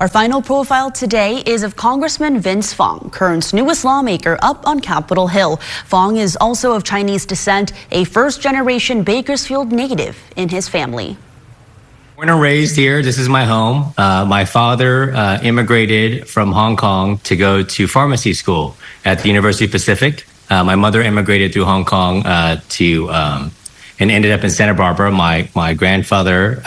Our final profile today is of Congressman Vince Fong, Kern's newest lawmaker up on Capitol Hill. Fong is also of Chinese descent, a first-generation Bakersfield native in his family. Born and raised here. This is my home. My father immigrated from Hong Kong to go to pharmacy school at the University of Pacific. My mother immigrated through Hong Kong and ended up in Santa Barbara. My grandfather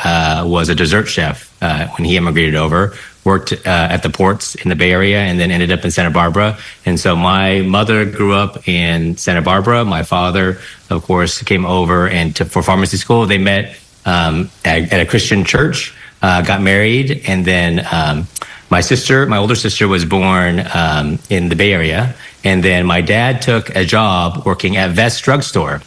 was a dessert chef when he immigrated over, worked at the ports in the Bay Area, and then ended up in Santa Barbara. And so my mother grew up in Santa Barbara. My father, of course, came over for pharmacy school. They met at a Christian church, got married, and then my older sister, was born in the Bay Area. And then my dad took a job working at Vest Drugstore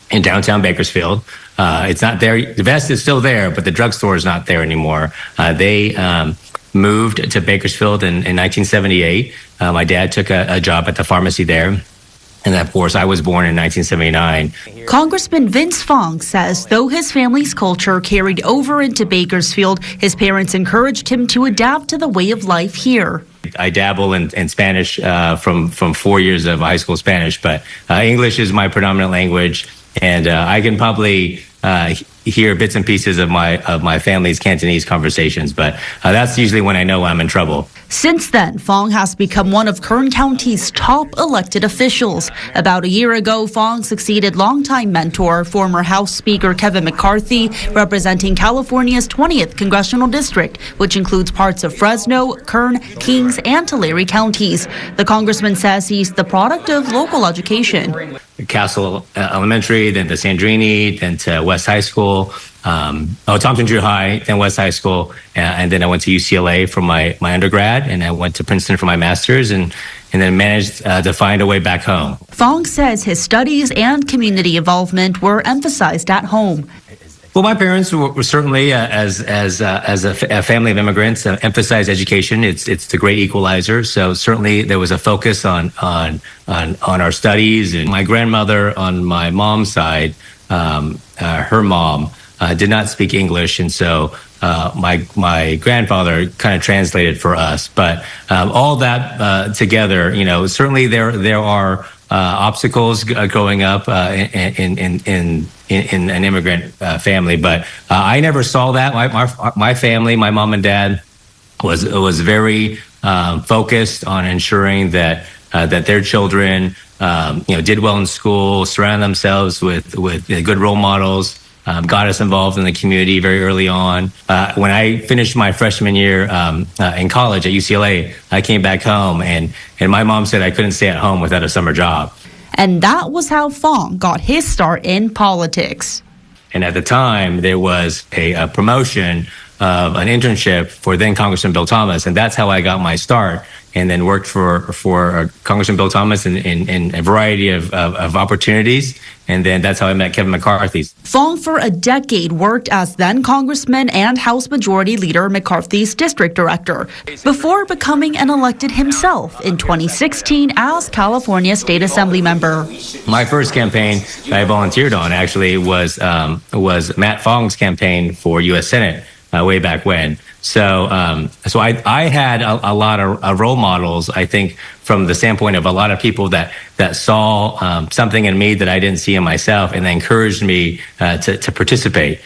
in downtown Bakersfield. It's not there. The Vest is still there, but the drugstore is not there anymore. They moved to Bakersfield in 1978. My dad took a job at the pharmacy there. And of course, I was born in 1979. Congressman Vince Fong says though his family's culture carried over into Bakersfield, his parents encouraged him to adapt to the way of life here. I dabble in Spanish from 4 years of high school Spanish, but English is my predominant language, and I can probably hear bits and pieces of my family's Cantonese conversations, but that's usually when I know I'm in trouble. Since then, Fong has become one of Kern County's top elected officials. About a year ago, Fong succeeded longtime mentor, former House Speaker Kevin McCarthy, representing California's 20th congressional district, which includes parts of Fresno, Kern, Kings, and Tulare counties. The congressman says he's the product of local education. Castle Elementary, then to Sandrini, then to West High School, Thompson Junior High, then West High School, and then I went to UCLA for my undergrad, and I went to Princeton for my master's, and then managed to find a way back home. Fong says his studies and community involvement were emphasized at home. Well, my parents were certainly, as a family of immigrants, emphasized education. It's the great equalizer. So certainly there was a focus on our studies. And my grandmother on my mom's side, her mom, did not speak English, and so my grandfather kind of translated for us. But all that together, certainly there are obstacles growing up in an immigrant family, but I never saw that. My family, my mom and dad, was very focused on ensuring that their children, did well in school, surrounded themselves with good role models. Got us involved in the community very early on. When I finished my freshman year in college at UCLA, I came back home, and my mom said I couldn't stay at home without a summer job. And that was how Fong got his start in politics. And at the time, there was a promotion of an internship for then Congressman Bill Thomas, and that's how I got my start, and then worked for Congressman Bill Thomas in a variety of opportunities, and then that's how I met Kevin McCarthy. Fong for a decade worked as then Congressman and House Majority Leader McCarthy's district director, before becoming an elected himself in 2016 as California State Assembly member. My first campaign that I volunteered on actually was Matt Fong's campaign for U.S. Senate. Way back when. So I had a lot of role models, I think, from the standpoint of a lot of people that saw something in me that I didn't see in myself, and they encouraged me to participate.